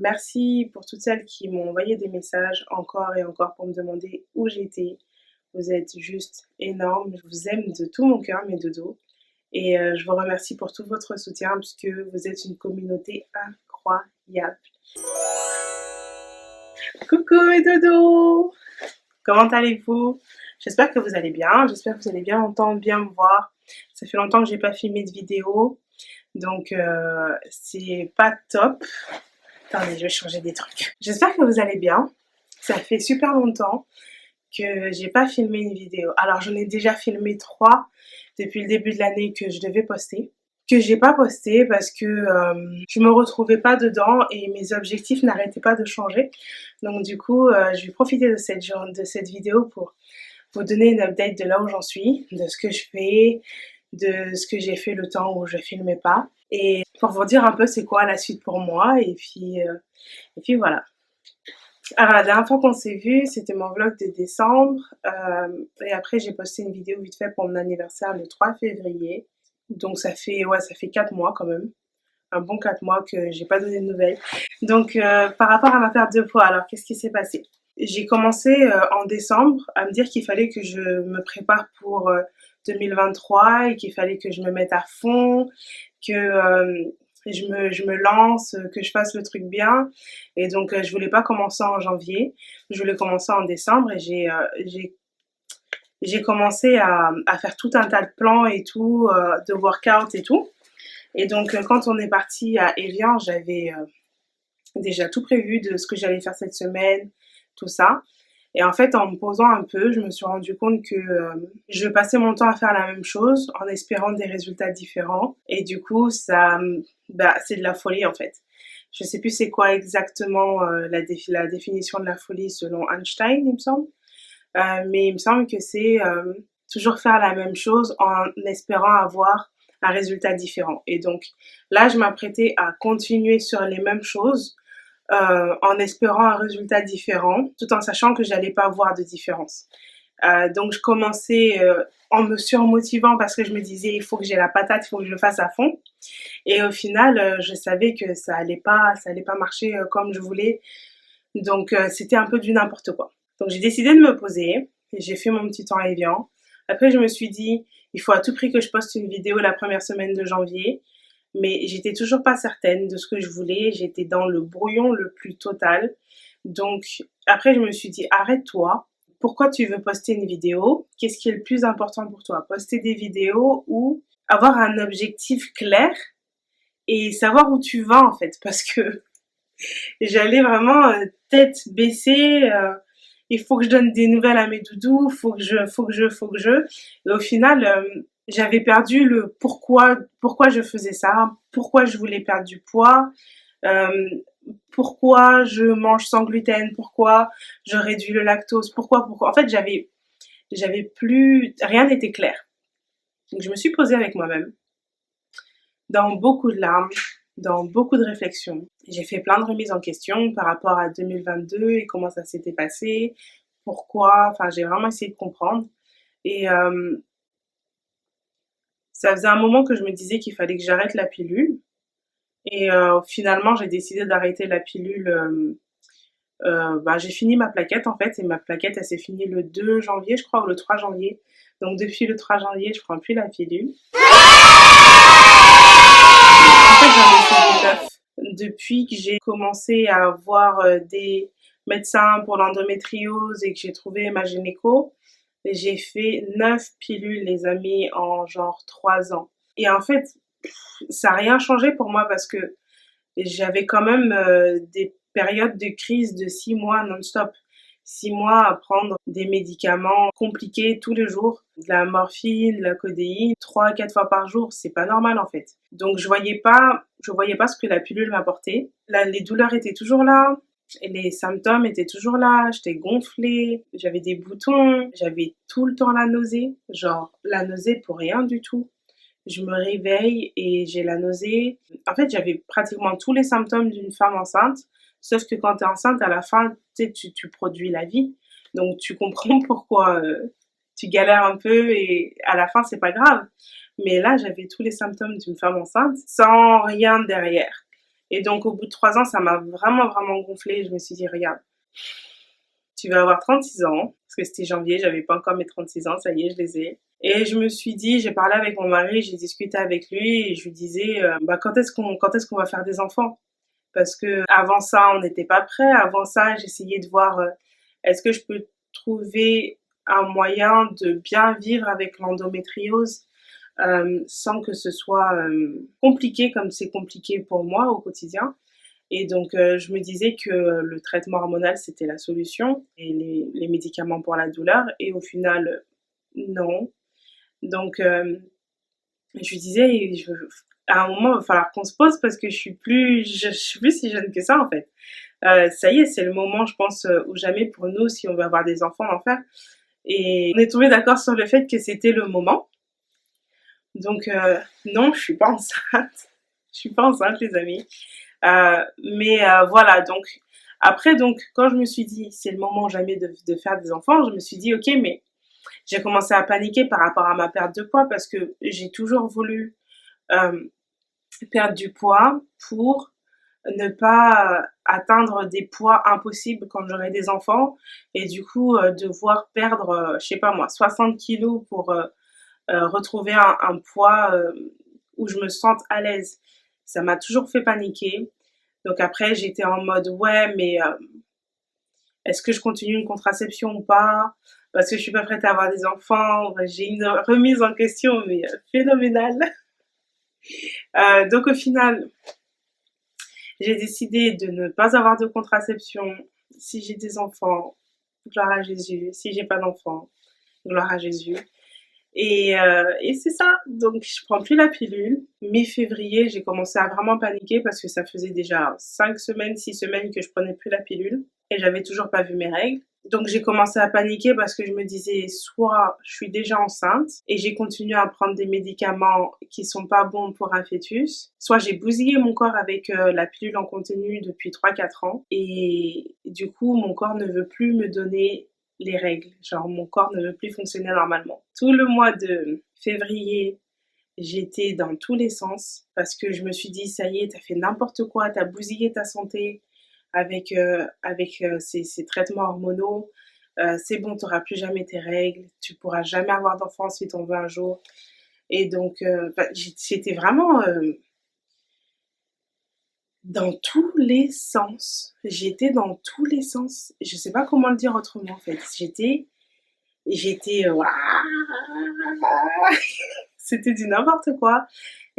merci pour toutes celles qui m'ont envoyé des messages encore et encore pour me demander où j'étais. Vous êtes juste énormes. Je vous aime de tout mon cœur, mes dodos. Et je vous remercie pour tout votre soutien puisque vous êtes une communauté incroyable. Coucou mes dodos! Comment allez-vous? J'espère que vous allez bien. J'espère que vous allez bien entendre, bien me voir. Ça fait longtemps que j'ai pas filmé de vidéo. Donc c'est pas top. Attendez, je vais changer des trucs. J'espère que vous allez bien. Ça fait super longtemps que j'ai pas filmé une vidéo. Alors j'en ai déjà filmé 3 depuis le début de l'année que je devais poster. Que j'ai pas posté parce que je me retrouvais pas dedans et mes objectifs n'arrêtaient pas de changer. Donc du coup, je vais profiter de cette vidéo pour vous donner une update de là où j'en suis, de ce que je fais, de ce que j'ai fait le temps où je filmais pas. Et pour vous dire un peu c'est quoi la suite pour moi et puis voilà. Alors la dernière fois qu'on s'est vu, c'était mon vlog de décembre et après j'ai posté une vidéo vite fait pour mon anniversaire le 3 février. Donc ça fait 4 mois quand même. Un bon 4 mois que j'ai pas donné de nouvelles. Donc par rapport à ma perte de poids, alors qu'est-ce qui s'est passé? J'ai commencé en décembre à me dire qu'il fallait que je me prépare pour 2023 et qu'il fallait que je me mette à fond, que je me lance, que je fasse le truc bien. Et donc je voulais pas commencer en janvier, je voulais commencer en décembre et j'ai commencé à faire tout un tas de plans et tout, de workout et tout. Et donc quand on est parti à Evian, j'avais déjà tout prévu de ce que j'allais faire cette semaine, tout ça. Et en fait, en me posant un peu, je me suis rendu compte que je passais mon temps à faire la même chose en espérant des résultats différents. Et du coup, c'est de la folie en fait. Je sais plus c'est quoi exactement la définition de la folie selon Einstein, il me semble. Mais il me semble que c'est toujours faire la même chose en espérant avoir un résultat différent. Et donc là, je m'apprêtais à continuer sur les mêmes choses en espérant un résultat différent, tout en sachant que j'allais pas voir de différence. Donc je commençais en me surmotivant parce que je me disais il faut que j'ai la patate, il faut que je le fasse à fond. Et au final, je savais que ça allait pas marcher comme je voulais. Donc c'était un peu du n'importe quoi. Donc j'ai décidé de me poser, et j'ai fait mon petit temps à Evian. Après je me suis dit il faut à tout prix que je poste une vidéo la première semaine de janvier. Mais j'étais toujours pas certaine de ce que je voulais, j'étais dans le brouillon le plus total. Donc après je me suis dit arrête-toi, pourquoi tu veux poster une vidéo? Qu'est-ce qui est le plus important pour toi? Poster des vidéos ou avoir un objectif clair et savoir où tu vas en fait, parce que j'allais vraiment tête baissée, il faut que je donne des nouvelles à mes doudous, faut que je. Et au final, j'avais perdu le pourquoi je faisais ça, pourquoi je voulais perdre du poids, euh, pourquoi je mange sans gluten, pourquoi je réduis le lactose, pourquoi. En fait, j'avais plus, rien n'était clair. Donc je me suis posée avec moi-même, dans beaucoup de larmes, dans beaucoup de réflexions. J'ai fait plein de remises en question par rapport à 2022 et comment ça s'était passé, pourquoi, enfin j'ai vraiment essayé de comprendre. Et ça faisait un moment que je me disais qu'il fallait que j'arrête la pilule. Et finalement j'ai décidé d'arrêter la pilule. J'ai fini ma plaquette en fait, et ma plaquette elle s'est finie le 2 janvier je crois, ou le 3 janvier. Donc depuis le 3 janvier je prends plus la pilule. En fait, j'en ai fait des neuf. Depuis que j'ai commencé à voir des médecins pour l'endométriose et que j'ai trouvé ma gynéco, j'ai fait 9 pilules, les amis, en genre 3 ans. Et en fait, ça n'a rien changé pour moi parce que j'avais quand même des périodes de crise de 6 mois non-stop. 6 mois à prendre des médicaments compliqués tous les jours, de la morphine, de la codéine, 3 à 4 fois par jour, c'est pas normal en fait. Donc je voyais pas ce que la pilule m'apportait. Là, les douleurs étaient toujours là, et les symptômes étaient toujours là, j'étais gonflée, j'avais des boutons, j'avais tout le temps la nausée, genre la nausée pour rien du tout. Je me réveille et j'ai la nausée. En fait, j'avais pratiquement tous les symptômes d'une femme enceinte, sauf que quand tu es enceinte, à la fin, tu produis la vie. Donc, tu comprends pourquoi tu galères un peu et à la fin, c'est pas grave. Mais là, j'avais tous les symptômes d'une femme enceinte sans rien derrière. Et donc au bout de 3 ans, ça m'a vraiment, vraiment gonflé. Je me suis dit: «Regarde, tu vas avoir 36 ans», parce que c'était janvier, j'avais pas encore mes 36 ans, ça y est, je les ai. Et je me suis dit, j'ai parlé avec mon mari, j'ai discuté avec lui et je lui disais, bah, quand est-ce qu'on va faire des enfants? Parce que avant ça, on n'était pas prêts. Avant ça, j'essayais de voir, est-ce que je peux trouver un moyen de bien vivre avec l'endométriose, sans que ce soit compliqué comme c'est compliqué pour moi au quotidien. Et donc, je me disais que le traitement hormonal, c'était la solution et les médicaments pour la douleur. Et au final, non. Donc, je lui disais, à un moment, il va falloir qu'on se pose parce que je suis plus si jeune que ça, en fait. Ça y est, c'est le moment, je pense, ou jamais pour nous, si on veut avoir des enfants, d'en faire. Et on est tombé d'accord sur le fait que c'était le moment. Donc, non, je suis pas enceinte. Je suis pas enceinte, les amis. Mais voilà, donc après, donc quand je me suis dit c'est le moment jamais de faire des enfants, je me suis dit ok, mais j'ai commencé à paniquer par rapport à ma perte de poids parce que j'ai toujours voulu euh, perdre du poids pour ne pas atteindre des poids impossibles quand j'aurai des enfants et du coup devoir perdre, je sais pas moi, 60 kilos pour retrouver un poids où je me sente à l'aise. Ça m'a toujours fait paniquer. Donc après, j'étais en mode ouais, mais est-ce que je continue une contraception ou pas? Parce que je suis pas prête à avoir des enfants. J'ai une remise en question, mais phénoménale. Donc au final, j'ai décidé de ne pas avoir de contraception. Si j'ai des enfants, gloire à Jésus. Si j'ai pas d'enfants, gloire à Jésus. Et c'est ça. Donc je prends plus la pilule. Mi-février, j'ai commencé à vraiment paniquer parce que ça faisait déjà 5 semaines, 6 semaines que je prenais plus la pilule et j'avais toujours pas vu mes règles. Donc j'ai commencé à paniquer parce que je me disais soit je suis déjà enceinte et j'ai continué à prendre des médicaments qui sont pas bons pour un fœtus, soit j'ai bousillé mon corps avec la pilule en continu depuis 3-4 ans et du coup mon corps ne veut plus me donner les règles. Genre mon corps ne veut plus fonctionner normalement. Tout le mois de février, j'étais dans tous les sens parce que je me suis dit ça y est, t'as fait n'importe quoi, t'as bousillé ta santé avec ces traitements hormonaux. C'est bon, t'auras plus jamais tes règles, tu pourras jamais avoir d'enfant si t'en veux un jour. Et donc, j'étais vraiment dans tous les sens. J'étais dans tous les sens. Je sais pas comment le dire autrement en fait. J'étais c'était du n'importe quoi.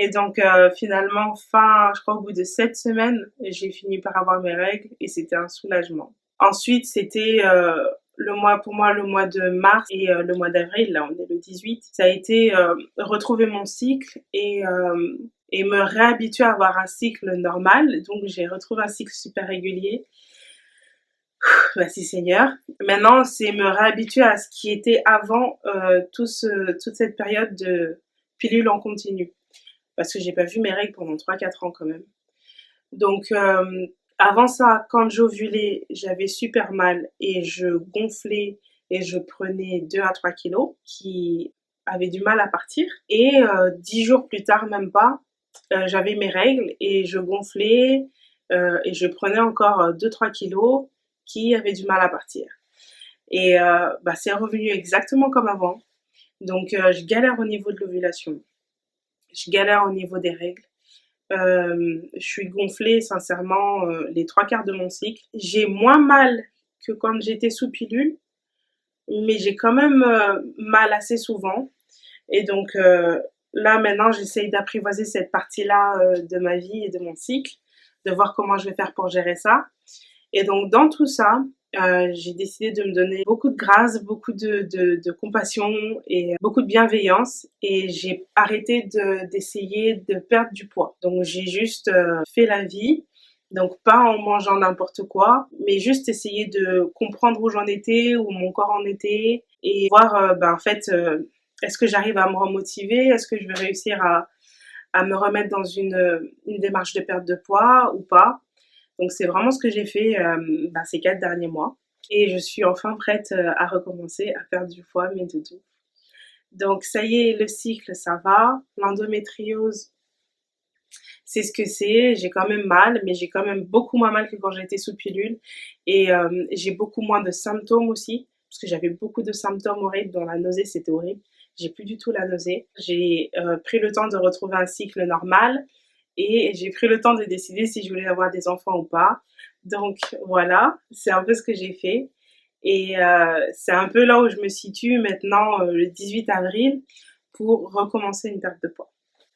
Et donc finalement, je crois au bout de 7 semaines, j'ai fini par avoir mes règles et c'était un soulagement. Ensuite, c'était pour moi, le mois de mars et le mois d'avril, là on est le 18, ça a été retrouver mon cycle et me réhabituer à avoir un cycle normal. Donc j'ai retrouvé un cycle super régulier. Merci Seigneur. Maintenant, c'est me réhabituer à ce qui était avant toute cette période de pilule en continu. Parce que j'ai pas vu mes règles pendant 3-4 ans quand même. Donc, avant ça, quand j'ovulais, j'avais super mal et je gonflais et je prenais 2 à 3 kilos qui avaient du mal à partir. Et 10 jours plus tard, même pas, j'avais mes règles et je gonflais et je prenais encore 2-3 kilos qui avaient du mal à partir. Et c'est revenu exactement comme avant. Donc, je galère au niveau de l'ovulation. Je galère au niveau des règles. Je suis gonflée sincèrement les 3 quarts de mon cycle. J'ai moins mal que quand j'étais sous pilule, mais j'ai quand même mal assez souvent. Et donc là maintenant j'essaye d'apprivoiser cette partie-là de ma vie et de mon cycle, de voir comment je vais faire pour gérer ça. Et donc dans tout ça, j'ai décidé de me donner beaucoup de grâce, beaucoup de compassion et beaucoup de bienveillance. Et j'ai arrêté d'essayer de perdre du poids. Donc j'ai juste fait la vie. Donc pas en mangeant n'importe quoi, mais juste essayer de comprendre où j'en étais, où mon corps en était, et voir en fait est-ce que j'arrive à me remotiver, est-ce que je vais réussir à me remettre dans une démarche de perte de poids ou pas. Donc c'est vraiment ce que j'ai fait ces 4 derniers mois. Et je suis enfin prête à recommencer à perdre du poids, mais de tout. Donc ça y est, le cycle, ça va. L'endométriose, c'est ce que c'est. J'ai quand même mal, mais j'ai quand même beaucoup moins mal que quand j'étais sous pilule. Et j'ai beaucoup moins de symptômes aussi, parce que j'avais beaucoup de symptômes horribles, dont la nausée, c'était horrible. J'ai plus du tout la nausée. J'ai pris le temps de retrouver un cycle normal et j'ai pris le temps de décider si je voulais avoir des enfants ou pas. Donc voilà, c'est un peu ce que j'ai fait. Et c'est un peu là où je me situe maintenant, le 18 avril, pour recommencer une perte de poids.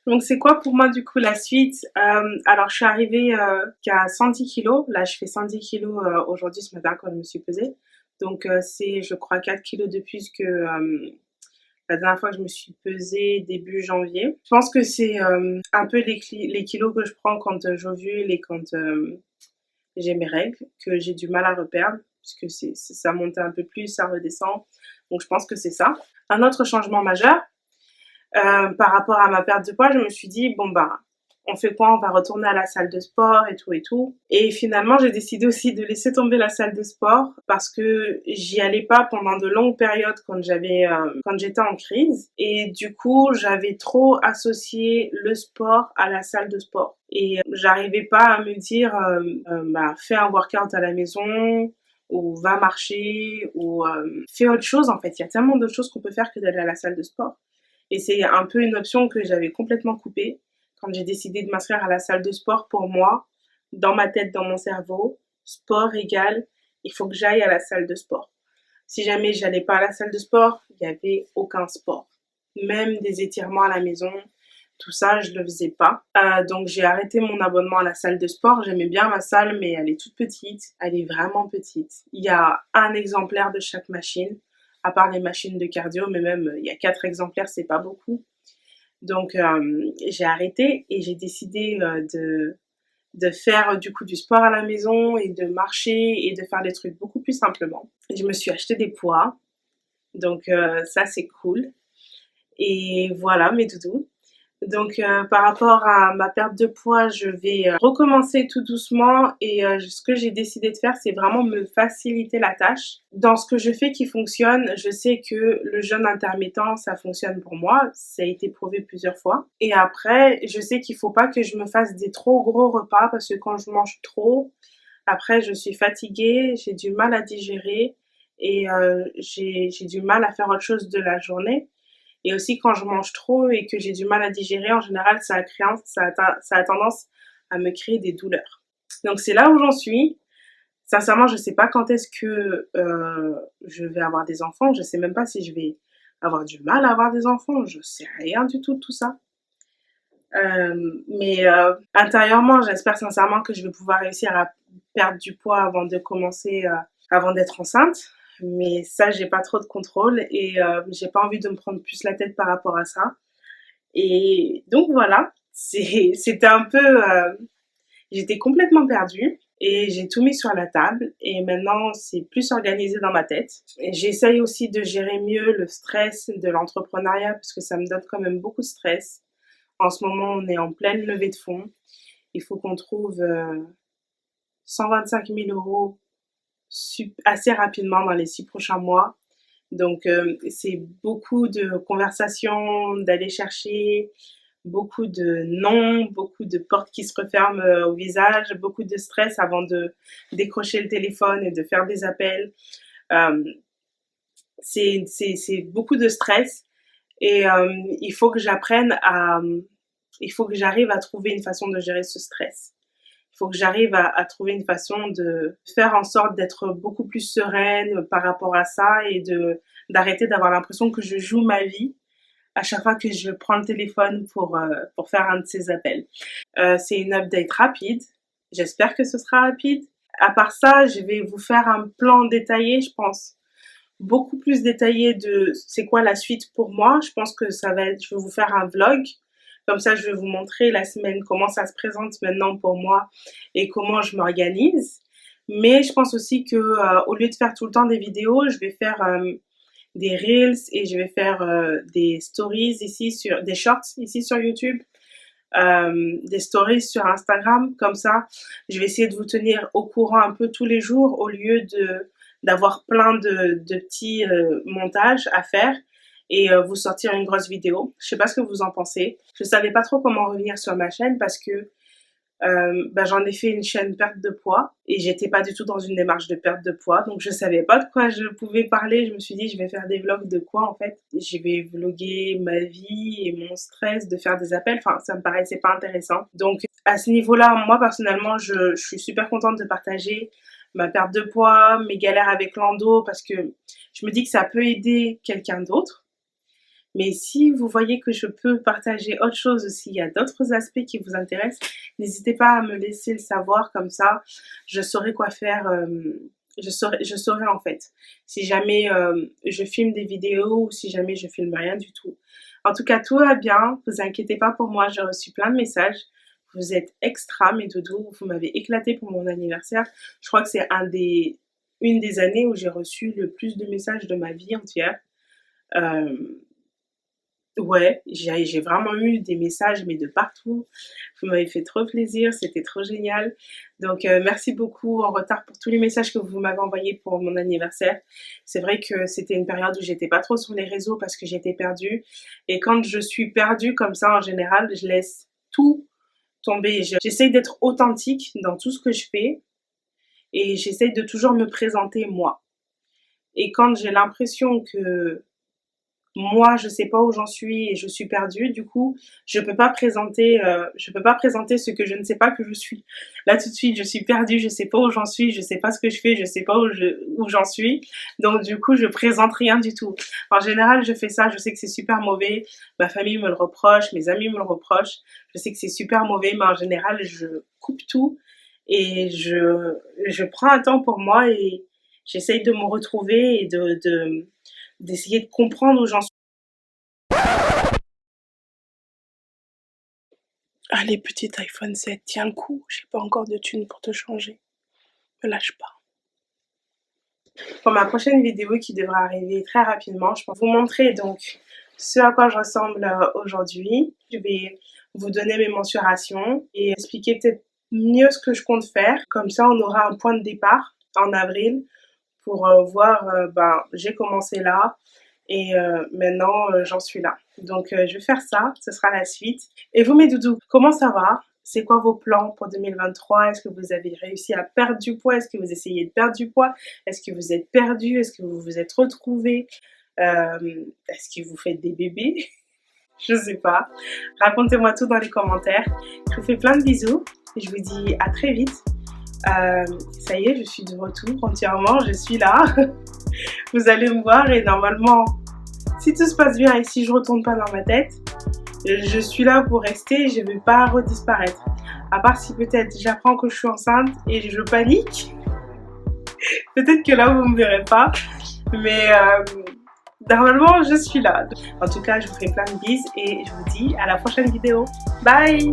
Donc c'est quoi pour moi du coup la suite? Alors je suis arrivée qu'à 110 kilos. Là je fais 110 kilos aujourd'hui ce matin quand je me suis pesée. Donc c'est je crois 4 kilos de plus que la dernière fois que je me suis pesée début janvier. Je pense que c'est un peu les kilos que je prends quand j'ovule et quand j'ai mes règles, que j'ai du mal à reperdre, puisque ça monte un peu plus, ça redescend. Donc je pense que c'est ça. Un autre changement majeur, par rapport à ma perte de poids, je me suis dit, bon bah, on fait quoi? On va retourner à la salle de sport et tout et tout. Et finalement, j'ai décidé aussi de laisser tomber la salle de sport parce que j'y allais pas pendant de longues périodes quand j'étais en crise. Et du coup, j'avais trop associé le sport à la salle de sport. Et j'arrivais pas à me dire, bah, fais un workout à la maison, ou va marcher, ou fais autre chose en fait. Il y a tellement d'autres choses qu'on peut faire que d'aller à la salle de sport. Et c'est un peu une option que j'avais complètement coupée quand j'ai décidé de m'inscrire à la salle de sport. Pour moi, dans ma tête, dans mon cerveau, sport égale, il faut que j'aille à la salle de sport. Si jamais j'allais pas à la salle de sport, il n'y avait aucun sport. Même des étirements à la maison, tout ça, je le faisais pas. Donc j'ai arrêté mon abonnement à la salle de sport. J'aimais bien ma salle, mais elle est toute petite. Elle est vraiment petite. Il y a un exemplaire de chaque machine, à part les machines de cardio, mais même il y a 4 exemplaires, c'est pas beaucoup. Donc j'ai arrêté et j'ai décidé de faire du coup du sport à la maison et de marcher et de faire des trucs beaucoup plus simplement. Et je me suis acheté des poids, donc ça c'est cool. Et voilà mes doudous. Donc par rapport à ma perte de poids, je vais recommencer tout doucement et ce que j'ai décidé de faire, c'est vraiment me faciliter la tâche. Dans ce que je fais qui fonctionne, je sais que le jeûne intermittent, ça fonctionne pour moi. Ça a été prouvé plusieurs fois. Et après, je sais qu'il faut pas que je me fasse des trop gros repas parce que quand je mange trop, après je suis fatiguée, j'ai du mal à digérer et j'ai du mal à faire autre chose de la journée. Et aussi, quand je mange trop et que j'ai du mal à digérer, en général, ça a tendance à me créer des douleurs. Donc, c'est là où j'en suis. Sincèrement, je sais pas quand est-ce que je vais avoir des enfants. Je sais même pas si je vais avoir du mal à avoir des enfants. Je sais rien du tout de tout ça. Mais intérieurement, j'espère sincèrement que je vais pouvoir réussir à perdre du poids avant de commencer, avant d'être enceinte. Mais ça, j'ai pas trop de contrôle et j'ai pas envie de me prendre plus la tête par rapport à ça. Et donc voilà, c'était un peu, j'étais complètement perdue et j'ai tout mis sur la table et maintenant c'est plus organisé dans ma tête. Et j'essaye aussi de gérer mieux le stress de l'entrepreneuriat parce que ça me donne quand même beaucoup de stress. En ce moment, on est en pleine levée de fonds. Il faut qu'on trouve 125 000 euros assez rapidement dans les 6 prochains mois. Donc, c'est beaucoup de conversations, d'aller chercher, beaucoup de non, beaucoup de portes qui se referment au visage, beaucoup de stress avant de décrocher le téléphone et de faire des appels. Euh, c'est beaucoup de stress et il faut que il faut que j'arrive à trouver une façon de gérer ce stress. Il faut que j'arrive à trouver une façon de faire en sorte d'être beaucoup plus sereine par rapport à ça et d'arrêter d'avoir l'impression que je joue ma vie à chaque fois que je prends le téléphone pour faire un de ces appels. C'est une update rapide. J'espère que ce sera rapide. À part ça, je vais vous faire un plan détaillé, je pense. Beaucoup plus détaillé de c'est quoi la suite pour moi. Je pense que je vais vous faire un vlog. Comme ça, je vais vous montrer la semaine, comment ça se présente maintenant pour moi et comment je m'organise. Mais je pense aussi que au lieu de faire tout le temps des vidéos, je vais faire des reels et je vais faire des stories des shorts ici sur YouTube, des stories sur Instagram. Comme ça, je vais essayer de vous tenir au courant un peu tous les jours au lieu d'avoir plein de petits montages à faire et vous sortir une grosse vidéo. Je sais pas ce que vous en pensez. Je savais pas trop comment revenir sur ma chaîne parce que j'en ai fait une chaîne perte de poids et j'étais pas du tout dans une démarche de perte de poids, donc je savais pas de quoi je pouvais parler. Je me suis dit je vais faire des vlogs de quoi en fait? Je vais vlogger ma vie et mon stress de faire des appels, enfin ça me paraissait pas intéressant. Donc à ce niveau-là, moi personnellement, je suis super contente de partager ma perte de poids, mes galères avec l'endo, parce que je me dis que ça peut aider quelqu'un d'autre. Mais si vous voyez que je peux partager autre chose, s'il y a d'autres aspects qui vous intéressent, n'hésitez pas à me laisser le savoir, comme ça je saurai quoi faire, je saurai en fait, si jamais je filme des vidéos ou si jamais je filme rien du tout. En tout cas, tout va bien, vous inquiétez pas pour moi, j'ai reçu plein de messages. Vous êtes extra, mes doudous, vous m'avez éclaté pour mon anniversaire. Je crois que c'est une des années où j'ai reçu le plus de messages de ma vie entière. Ouais, j'ai vraiment eu des messages, mais de partout. Vous m'avez fait trop plaisir, c'était trop génial. Donc merci beaucoup en retard pour tous les messages que vous m'avez envoyés pour mon anniversaire. C'est vrai que c'était une période où j'étais pas trop sur les réseaux parce que j'étais perdue. Et quand je suis perdue comme ça, en général, je laisse tout tomber. J'essaye d'être authentique dans tout ce que je fais et j'essaye de toujours me présenter moi. Et quand j'ai l'impression que moi je sais pas où j'en suis et je suis perdue, du coup je peux pas présenter ce que je ne sais pas que je suis. Là tout de suite je suis perdue, je sais pas où j'en suis, je sais pas ce que je fais, je sais pas où j'en suis, donc du coup je présente rien du tout. En général je fais ça, je sais que c'est super mauvais, ma famille me le reproche, mes amis me le reprochent, je sais que c'est super mauvais, mais en général je coupe tout et je prends un temps pour moi et j'essaye de me retrouver et d'essayer de comprendre où j'en suis. Allez, petit iPhone 7, tiens le coup, j'ai pas encore de thunes pour te changer. Me lâche pas. Pour ma prochaine vidéo qui devra arriver très rapidement, je peux vous montrer donc ce à quoi je ressemble aujourd'hui. Je vais vous donner mes mensurations et expliquer peut-être mieux ce que je compte faire. Comme ça, on aura un point de départ en avril pour voir, j'ai commencé là et maintenant j'en suis là. Donc je vais faire ça, ce sera la suite. Et vous mes doudous, comment ça va? C'est quoi vos plans pour 2023? Est-ce que vous avez réussi à perdre du poids? Est-ce que vous essayez de perdre du poids? Est-ce que vous êtes perdu? Est-ce que vous vous êtes retrouvés? Est-ce que vous faites des bébés? Je sais pas. Racontez-moi tout dans les commentaires. Je vous fais plein de bisous et je vous dis à très vite. Ça y est, je suis de retour entièrement, je suis là. Vous allez me voir et normalement, si tout se passe bien et si je retourne pas dans ma tête, je suis là pour rester et je vais pas redisparaître. À part si peut-être j'apprends que je suis enceinte et je panique. Peut-être que là vous me verrez pas, mais normalement je suis là. En tout cas, je vous fais plein de bises et je vous dis à la prochaine vidéo. Bye!